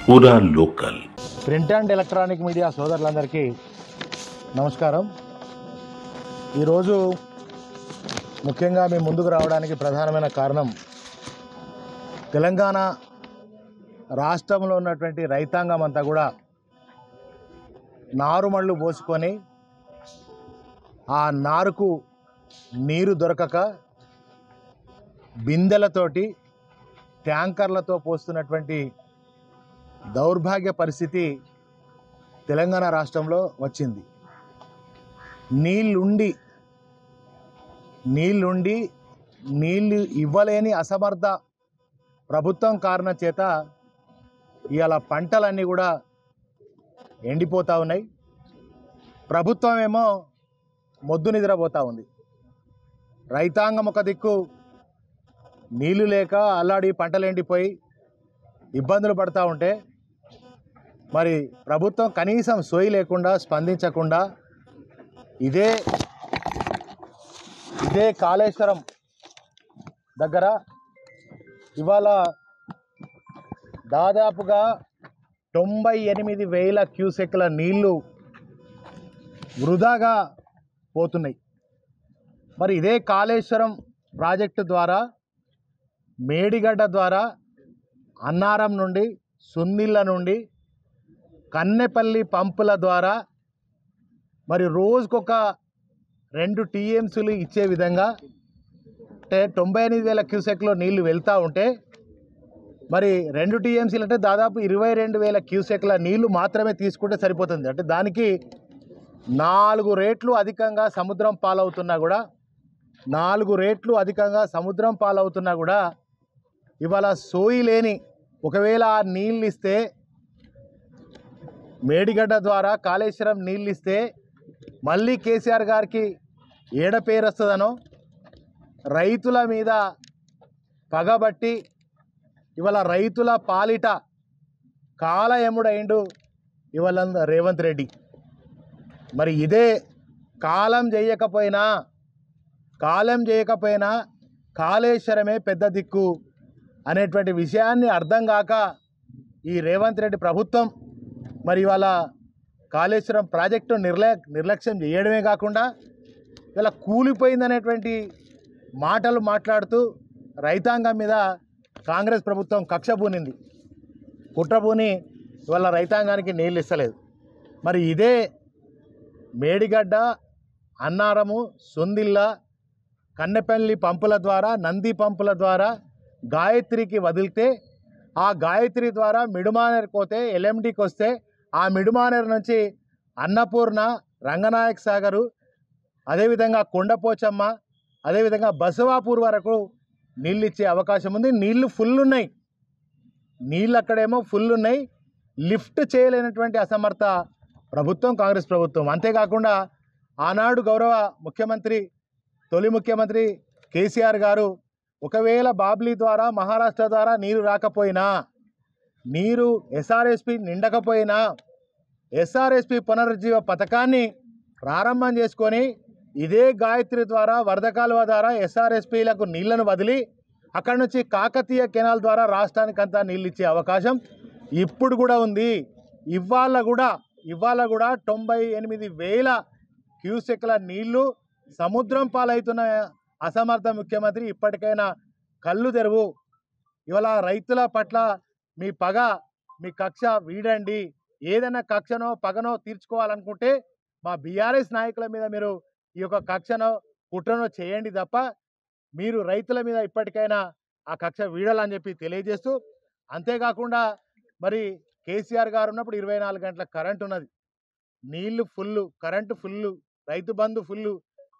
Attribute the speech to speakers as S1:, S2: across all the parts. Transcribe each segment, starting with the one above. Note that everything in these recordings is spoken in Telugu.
S1: పూరా local
S2: print and electronic media సోదరులందరికీ నమస్కారం. ఈరోజు ముఖ్యంగా మీ ముందుకు రావడానికి ప్రధానమైన కారణం తెలంగాణ రాష్ట్రంలో ఉన్నటువంటి రైతాంగం అంతా కూడా నారుమళ్ళు పోసుకొని ఆ నారుకు నీరు దొరకక బిందెలతోటి ట్యాంకర్లతో పోస్తున్నటువంటి దౌర్భాగ్య పరిస్థితి తెలంగాణ రాష్ట్రంలో వచ్చింది. నీళ్ళు ఇవ్వలేని అసమర్థ ప్రభుత్వం కారణం చేత ఇవాళ పంటలన్నీ కూడా ఎండిపోతూ ఉన్నాయి. ప్రభుత్వం ఏమో మొద్దు నిద్రపోతూ ఉంది. రైతాంగం ఒక దిక్కు నీళ్లు లేక అల్లాడి పంటలు ఎండిపోయి ఇబ్బందులు పడుతూ ఉంటే మరి ప్రభుత్వం కనీసం సోయి లేకుండా స్పందించకుండా ఇదే కాళేశ్వరం దగ్గర ఇవాళ దాదాపుగా 98,000 క్యూసెక్ల నీళ్లు వృధాగా పోతున్నాయి. మరి ఇదే కాళేశ్వరం ప్రాజెక్టు ద్వారా మేడిగడ్డ ద్వారా అన్నారం నుండి సున్నిళ్ళ నుండి కన్నెపల్లి పంపుల ద్వారా మరి రోజుకొక 2 టీఎంసీలు ఇచ్చే విధంగా అంటే 98,000 క్యూసెక్లో నీళ్లు వెళ్తూ ఉంటే మరి 2 టీఎంసీలు అంటే దాదాపు 22,000 క్యూసెక్ల నీళ్లు మాత్రమే తీసుకుంటే సరిపోతుంది. అంటే దానికి 4 రెట్లు అధికంగా సముద్రం పాలవుతున్నా కూడా ఇవాళ సోయి లేని ఒకవేళ ఆ నీళ్ళు ఇస్తే మేడిగడ్డ ద్వారా కాళేశ్వరం నీళ్ళు ఇస్తే మళ్ళీ కేసీఆర్ గారికి ఏడ పేరు వస్తుందనో రైతుల మీద పగబట్టి ఇవాళ రైతుల పాలిట కాలయముడైండు ఇవాళ రేవంత్ రెడ్డి. మరి ఇదే కాలం చేయకపోయినా కాళేశ్వరమే పెద్ద దిక్కు అనేటువంటి విషయాన్ని అర్థం కాక ఈ రేవంత్ రెడ్డి ప్రభుత్వం మరి ఇవాళ కాళేశ్వరం ప్రాజెక్టు నిర్లక్ష్యం చేయడమే కాకుండా ఇలా కూలిపోయిందనేటువంటి మాటలు మాట్లాడుతూ రైతాంగం మీద కాంగ్రెస్ ప్రభుత్వం కక్ష పూనింది, కుట్రపూని ఇవాళ రైతాంగానికి నీళ్ళు ఇస్తలేదు. మరి ఇదే మేడిగడ్డ, అన్నారము, సొందిళ్ళ, కన్నెపల్లి పంపుల ద్వారా, నంది పంపుల ద్వారా గాయత్రికి వదిలితే ఆ గాయత్రి ద్వారా మిడుమానేరుకు పోతే ఎల్ఎండికి వస్తే ఆ మిడుమానేరు నుంచి అన్నపూర్ణ, రంగనాయక సాగరు, అదేవిధంగా కొండపోచమ్మ, అదేవిధంగా బసవాపూర్ వరకు నీళ్ళు ఇచ్చే అవకాశం ఉంది. నీళ్ళు ఫుల్ ఉన్నాయి, నీళ్ళు అక్కడేమో ఫుల్ ఉన్నాయి. లిఫ్ట్ చేయలేనటువంటి అసమర్థ ప్రభుత్వం కాంగ్రెస్ ప్రభుత్వం. అంతేకాకుండా ఆనాడు గౌరవ ముఖ్యమంత్రి, తొలి ముఖ్యమంత్రి కేసీఆర్ గారు ఒకవేళ బాబ్లీ ద్వారా మహారాష్ట్ర ద్వారా నీరు రాకపోయినా, నీరు ఎస్ఆర్ఎస్పి నిండకపోయినా ఎస్ఆర్ఎస్పి పునరుజ్జీవ పథకాన్ని ప్రారంభం చేసుకొని ఇదే గాయత్రి ద్వారా వరద కాలువ ద్వారా ఎస్ఆర్ఎస్పీలకు నీళ్లను వదిలి అక్కడి నుంచి కాకతీయ కెనాల్ ద్వారా రాష్ట్రానికంతా నీళ్ళు ఇచ్చే అవకాశం ఇప్పుడు కూడా ఉంది. ఇవాళ కూడా 98,000 క్యూసెక్ల నీళ్లు సముద్రం పాలవుతున్న అసమర్థ ముఖ్యమంత్రి ఇప్పటికైనా కళ్ళు తెరువు. ఇవాళ రైతుల పట్ల మీ పగ, మీ కక్ష వీడండి. ఏదైనా కక్షనో పగనో తీర్చుకోవాలనుకుంటే మా బీఆర్ఎస్ నాయకుల మీద మీరు ఈ యొక్క కక్షనో కుట్రనో చేయండి తప్ప మీరు రైతుల మీద ఇప్పటికైనా ఆ కక్ష వీడాలని చెప్పి తెలియజేస్తూ, అంతేకాకుండా మరి కేసీఆర్ గారు ఉన్నప్పుడు 24 గంటల కరెంట్ ఉన్నది, నీళ్లు full, current full, Rythu Bandhu full.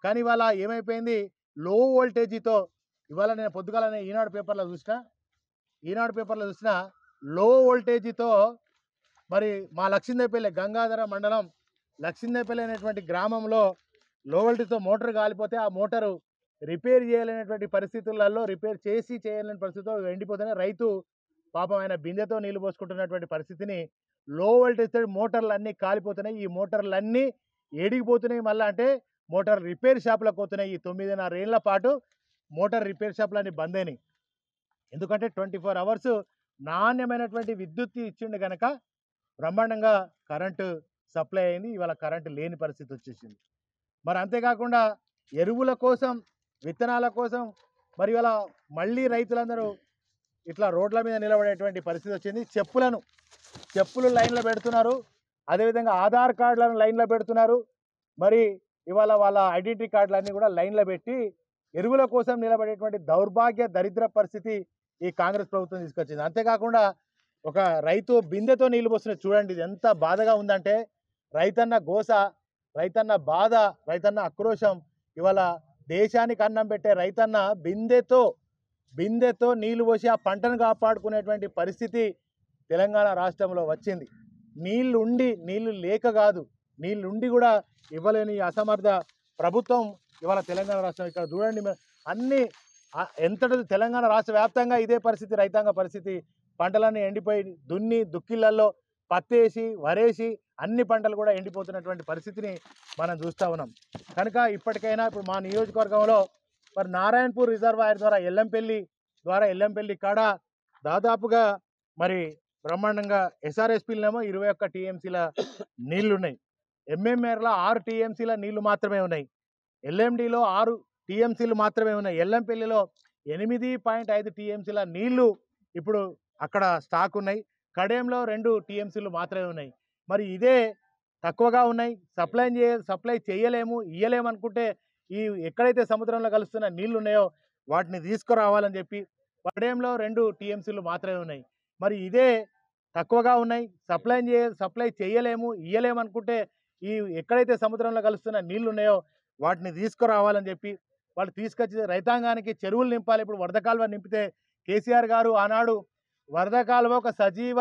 S2: కానీ ఇవాళ ఏమైపోయింది, లో వోల్టేజీతో ఇవాళ నేను పొద్దుగాలనే ఈనాడు పేపర్లో చూసిన లో వోల్టేజీతో మరి మా లక్షిందేపల్లి గంగాధర మండలం లక్షిందేపల్లి అనేటువంటి గ్రామంలో లో వోల్టేజ్తో మోటార్ కాలిపోతే ఆ మోటారు రిపేర్ చేయలేనటువంటి పరిస్థితులలో రిపేర్ చేసి చేయలేని పరిస్థితితో ఎండిపోతేనే రైతు పాపం ఆయన బిందెతో నీళ్లు పోసుకుంటున్నటువంటి పరిస్థితిని లో వోల్టేజ్ మోటార్లన్నీ కాలిపోతున్నాయి. ఈ మోటార్లన్నీ ఏడిగిపోతున్నాయి. మళ్ళీ అంటే మోటార్ రిపేర్ షాపులకు పోతున్నాయి. ఈ 9.5 ఏళ్ల పాటు మోటార్ రిపేర్ షాపులన్నీ బంద్ అయినాయి. ఎందుకంటే 24 అవర్స్ నాణ్యమైనటువంటి విద్యుత్ ఇచ్చిండు కనుక బ్రహ్మాండంగా కరెంటు సప్లై అయింది. ఇవాళ కరెంటు లేని పరిస్థితి వచ్చేసింది. మరి అంతేకాకుండా ఎరువుల కోసం, విత్తనాల కోసం మరి ఇవాళ మళ్ళీ రైతులందరూ ఇట్లా రోడ్ల మీద నిలబడేటువంటి పరిస్థితి వచ్చింది. చెప్పులు లైన్లో పెడుతున్నారు. అదేవిధంగా ఆధార్ కార్డులను లైన్లో పెడుతున్నారు. మరి ఇవాళ వాళ్ళ ఐడెంటిటీ కార్డులన్నీ కూడా లైన్లో పెట్టి ఎరువుల కోసం నిలబడేటువంటి దౌర్భాగ్య దరిద్ర పరిస్థితి ఈ కాంగ్రెస్ ప్రభుత్వం తీసుకొచ్చింది. అంతేకాకుండా ఒక రైతు బిందెతో నీళ్లు పోస్తున్నది చూడండి. ఇది ఎంత బాధగా ఉందంటే రైతన్న గోస, రైతన్న బాధ, రైతన్న ఆక్రోశం. ఇవాళ దేశానికి అన్నం పెట్టే రైతన్న బిందెతో నీళ్లు పోసి ఆ పంటను కాపాడుకునేటువంటి పరిస్థితి తెలంగాణ రాష్ట్రంలో వచ్చింది. నీళ్లు లేక కాదు, నీళ్లుండి కూడా ఇవ్వలేని అసమర్థ ప్రభుత్వం ఇవాళ తెలంగాణ రాష్ట్రం. ఇక్కడ చూడండి, అన్ని ఎంతటి తెలంగాణ రాష్ట్ర వ్యాప్తంగా ఇదే పరిస్థితి. రైతాంగ పరిస్థితి, పంటలన్నీ ఎండిపోయి దుక్కిళ్ళల్లో పత్తేసి వరేసి అన్ని పంటలు కూడా ఎండిపోతున్నటువంటి పరిస్థితిని మనం చూస్తూ ఉన్నాం. కనుక ఇప్పటికైనా ఇప్పుడు మా నియోజకవర్గంలో మరి నారాయణపూర్ రిజర్వాయర్ ద్వారా ఎల్లంపల్లి కాడ దాదాపుగా మరి బ్రహ్మాండంగా ఎస్ఆర్ఎస్పీలనేమో 21 టీఎంసీల నీళ్లున్నాయి. ఎంఎంఆర్లో 6 టీఎంసీల నీళ్లు మాత్రమే ఉన్నాయి. ఎల్ఎండిలో 6 టీఎంసీలు మాత్రమే ఉన్నాయి. ఎల్లంపల్లిలో 8.5 టీఎంసీల నీళ్లు ఇప్పుడు అక్కడ స్టాక్ ఉన్నాయి. కడెంలో 2 టీఎంసీలు మాత్రమే ఉన్నాయి. మరి ఇదే తక్కువగా ఉన్నాయి, సప్లై చేయలేము, ఇయ్యలేము అనుకుంటే ఈ ఎక్కడైతే సముద్రంలో కలుస్తున్న నీళ్లు ఉన్నాయో వాటిని తీసుకురావాలని చెప్పి కడెంలో 2 టీఎంసీలు మాత్రమే ఉన్నాయి. మరి ఇదే తక్కువగా ఉన్నాయి, సప్లై చేయలేము, ఇయ్యలేము అనుకుంటే ఈ ఎక్కడైతే సముద్రంలో కలుస్తున్న నీళ్లు ఉన్నాయో వాటిని తీసుకురావాలని చెప్పి వాళ్ళు తీసుకొచ్చి రైతాంగానికి చెరువులు నింపాలి. ఇప్పుడు వరద కాలువ నింపితే కేసీఆర్ గారు ఆనాడు వరద కాలువ ఒక సజీవ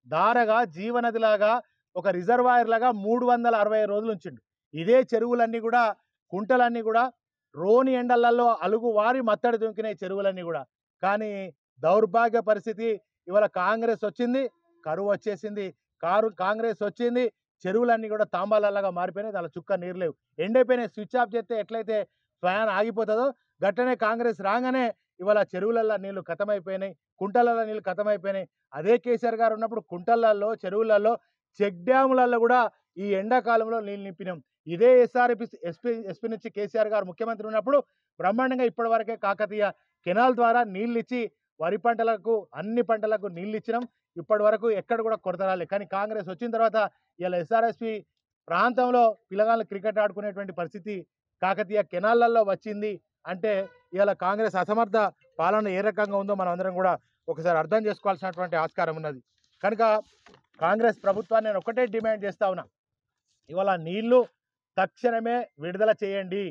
S2: ధారగా, జీవనదిలాగా, ఒక రిజర్వాయర్ లాగా 360 రోజులు ఉంచిండు. ఇదే చెరువులన్నీ కూడా, కుంటలన్నీ కూడా రోని ఎండలలో అలుగువారి మత్తడి దుంకినాయి చెరువులన్నీ కూడా. కానీ దౌర్భాగ్య పరిస్థితి, ఇవాళ కాంగ్రెస్ వచ్చింది, కరువు వచ్చేసింది. కాంగ్రెస్ వచ్చింది, చెరువులన్నీ కూడా తాంబాలలాగా మారిపోయినాయి. దాని చుక్క నీరు లేవు, ఎండిపోయినాయి. స్విచ్ ఆఫ్ చేస్తే ఎట్లయితే ఫ్యాన్ ఆగిపోతుందో గట్టనే కాంగ్రెస్ రాగానే ఇవాళ చెరువులలో నీళ్లు ఖతమైపోయినాయి, కుంటలలో నీళ్లు ఖతమైపోయినాయి. అదే కేసీఆర్ గారు ఉన్నప్పుడు కుంటలలో, చెరువులలో, చెక్ డ్యాములలో కూడా ఈ ఎండాకాలంలో నీళ్ళు నింపినాం. ఇదే ఎస్పీ నుంచి కేసీఆర్ గారు ముఖ్యమంత్రి ఉన్నప్పుడు బ్రహ్మాండంగా ఇప్పటి వరకే కాకతీయ కెనాల్ ద్వారా నీళ్ళు ఇచ్చి వరి పంటలకు, అన్ని పంటలకు నీళ్ళు ఇచ్చినాం. ఇప్పటి వరకు ఎక్కడ కూడా కొరత రాలేదు. కానీ కాంగ్రెస్ వచ్చిన తర్వాత ఇలా ఎస్ఆర్ఎస్పి ప్రాంతంలో పిల్లగాళ్ళు క్రికెట్ ఆడుకునేటువంటి పరిస్థితి కాకతీయ కెనాళ్లలో వచ్చింది అంటే ఇవాళ కాంగ్రెస్ అసమర్థ పాలన ఏ రకంగా ఉందో మనం అందరం కూడా ఒకసారి అర్థం చేసుకోవాల్సినటువంటి ఆస్కారం ఉన్నది. కనుక కాంగ్రెస్ ప్రభుత్వాన్ని నేను ఒకటే డిమాండ్ చేస్తా ఉన్నా, ఇవాళ నీళ్లు తక్షణమే విడుదల చేయండి.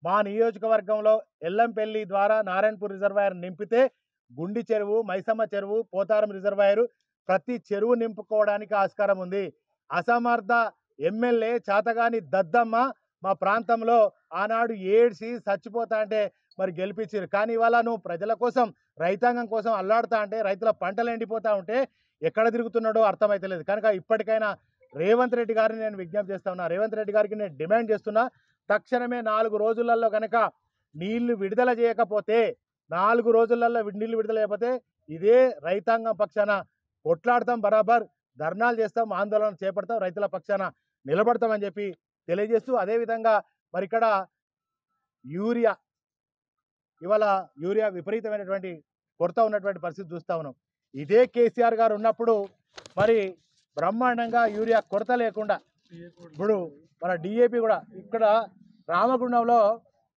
S2: మా నియోజకవర్గంలో ఎల్లంపల్లి ద్వారా నారాయణపూర్ రిజర్వాయర్ నింపితే గుండి చెరువు, మైసమ్మ చెరువు, పోతారం రిజర్వాయరు ప్రతి చెరువు నింపుకోవడానికి ఆస్కారం ఉంది. అసమర్థ ఎమ్మెల్యే చాతగాని దద్దమ్మ మా ప్రాంతంలో ఆనాడు ఏడ్చి చచ్చిపోతా అంటే మరి గెలిపించారు. కానీ ఇవాళ నువ్వు ప్రజల కోసం, రైతాంగం కోసం అల్లాడుతా అంటే, రైతుల పంటలు ఎండిపోతా ఉంటే ఎక్కడ తిరుగుతున్నాడో అర్థమైతలేదు. కనుక ఇప్పటికైనా రేవంత్ రెడ్డి గారిని నేను విజ్ఞప్తి చేస్తా ఉన్నా, రేవంత్ రెడ్డి గారికి నేను డిమాండ్ చేస్తున్నా, తక్షణమే 4 రోజులలో కనుక నీళ్లు విడుదల చేయకపోతే, 4 రోజులలో నీళ్లు విడుదల చేయకపోతే ఇదే రైతాంగం పక్షాన కొట్లాడతాం, బరాబర్ ధర్నాలు చేస్తాం, ఆందోళన చేపడతాం, రైతుల పక్షాన నిలబడతామని చెప్పి తెలియజేస్తూ, అదేవిధంగా మరి ఇక్కడ ఇవాళ యూరియా విపరీతమైనటువంటి కొరత ఉన్నటువంటి పరిస్థితి చూస్తూ ఉన్నాం. ఇదే కేసీఆర్ గారు ఉన్నప్పుడు మరి బ్రహ్మాండంగా యూరియా కొరత లేకుండా ఇప్పుడు మన డిఏపి కూడా ఇక్కడ రామగుండంలో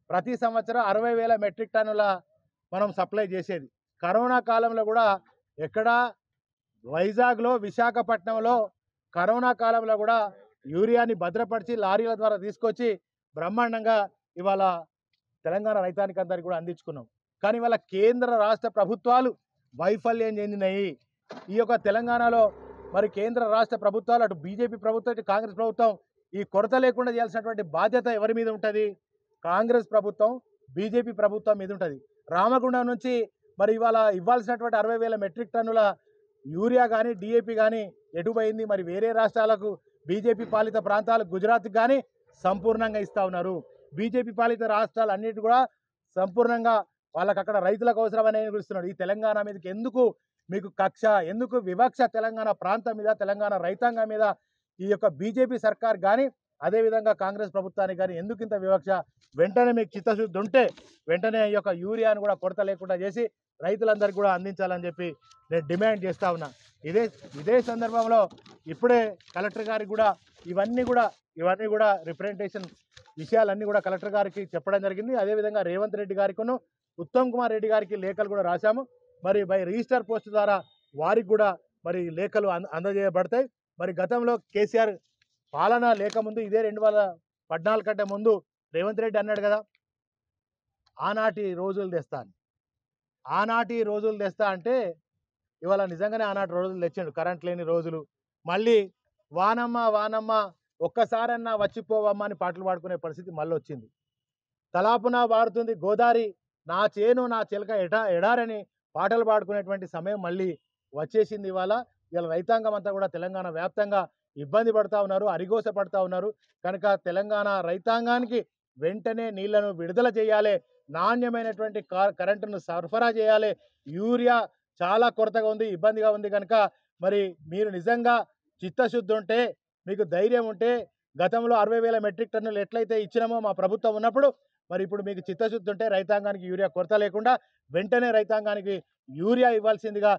S2: ప్రతి సంవత్సరం 60,000 మెట్రిక్ టన్నుల మనం సప్లై చేసేది. కరోనా కాలంలో కూడా ఎక్కడ వైజాగ్లో, విశాఖపట్నంలో కరోనా కాలంలో కూడా యూరియాని భద్రపరిచి లారీల ద్వారా తీసుకొచ్చి బ్రహ్మాండంగా ఇవాళ తెలంగాణ రైతానికి అందరికీ కూడా అందించుకున్నాం. కానీ ఇవాళ కేంద్ర రాష్ట్ర ప్రభుత్వాలు వైఫల్యం చెందినాయి. ఈ యొక్క తెలంగాణలో మరి కేంద్ర రాష్ట్ర ప్రభుత్వాలు, అటు బీజేపీ ప్రభుత్వం, ఇటు కాంగ్రెస్ ప్రభుత్వం ఈ కొరత లేకుండా చేయాల్సినటువంటి బాధ్యత ఎవరి మీద ఉంటుంది? కాంగ్రెస్ ప్రభుత్వం, బీజేపీ ప్రభుత్వం మీద ఉంటుంది. రామగుండం నుంచి మరి ఇవాళ ఇవ్వాల్సినటువంటి 60,000 మెట్రిక్ టన్నుల యూరియా కానీ, డిఏపి కానీ ఎటుపోయింది? మరి వేరే రాష్ట్రాలకు, బీజేపీ పాలిత ప్రాంతాలకు, గుజరాత్కి కానీ సంపూర్ణంగా ఇస్తూ ఉన్నారు. బీజేపీ పాలిత రాష్ట్రాలు అన్నిటి కూడా సంపూర్ణంగా వాళ్ళకి అక్కడ రైతులకు అవసరమని పిలుస్తున్నాడు. ఈ తెలంగాణ మీదకి ఎందుకు మీకు కక్ష, ఎందుకు వివక్ష తెలంగాణ ప్రాంతం మీద, తెలంగాణ రైతాంగం మీద ఈ యొక్క బీజేపీ సర్కార్ కానీ, అదేవిధంగా కాంగ్రెస్ ప్రభుత్వానికి కానీ ఎందుకు ఇంత వివక్ష? వెంటనే మీకు చిత్తశుద్ధి ఉంటే వెంటనే ఈ యొక్క యూరియాను కూడా కొరత లేకుండా చేసి రైతులందరికీ కూడా అందించాలని చెప్పి నేను డిమాండ్ చేస్తా ఉన్నా. ఇదే సందర్భంలో ఇప్పుడే కలెక్టర్ గారికి కూడా ఇవన్నీ కూడా రిప్రజెంటేషన్ విషయాలన్నీ కూడా కలెక్టర్ గారికి చెప్పడం జరిగింది. అదేవిధంగా రేవంత్ రెడ్డి గారికిను ఉత్తమ్ కుమార్ రెడ్డి గారికి లేఖలు కూడా రాశాము. మరి బై రిజిస్టర్ పోస్ట్ ద్వారా వారికి కూడా మరి లేఖలు అందజేయబడతాయి. మరి గతంలో కేసీఆర్ పాలన లేకముందు ఇదే 2014 కంటే ముందు రేవంత్ రెడ్డి అన్నాడు కదా, ఆనాటి రోజులు తెస్తా అని. ఆనాటి రోజులు తెస్తా అంటే ఇవాళ నిజంగానే ఆనాటి రోజులు తెచ్చిండు. కరెంట్ లేని రోజులు, మళ్ళీ వానమ్మ వానమ్మ ఒక్కసారన్నా వచ్చిపోవమ్మ అని పాటలు పాడుకునే పరిస్థితి మళ్ళీ వచ్చింది. తలాపున పారుతుంది గోదారి, నా చేను నా చిలక ఎడారని పాటలు పాడుకునేటువంటి సమయం మళ్ళీ వచ్చేసింది. ఇవాళ రైతాంగం అంతా కూడా తెలంగాణ వ్యాప్తంగా ఇబ్బంది పడతా ఉన్నారు, అరిగోస పడతా ఉన్నారు. కనుక తెలంగాణ రైతాంగానికి వెంటనే నీళ్లను విడుదల చేయాలి, నాణ్యమైనటువంటి కరెంటును సరఫరా చేయాలి. యూరియా చాలా కొరతగా ఉంది, ఇబ్బందిగా ఉంది. కనుక మరి మీరు నిజంగా చిత్తశుద్ధి ఉంటే, మీకు ధైర్యం ఉంటే, గతంలో 60,000 మెట్రిక్ టన్నులు ఎట్లయితే ఇచ్చినామో మా ప్రభుత్వం ఉన్నప్పుడు, మరి ఇప్పుడు మీకు చిత్తశుద్ధి ఉంటే రైతాంగానికి యూరియా కొరత లేకుండా వెంటనే రైతాంగానికి యూరియా ఇవ్వాల్సిందిగా,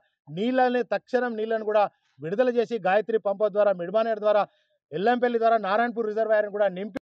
S2: తక్షణం నీళ్లను కూడా విడుదల చేసి గాయత్రి పంప ద్వారా, మిడ్మానేర్ ద్వారా, ఎల్లంపల్లి ద్వారా నారాయణపూర్ రిజర్వాయర్ను కూడా నింపి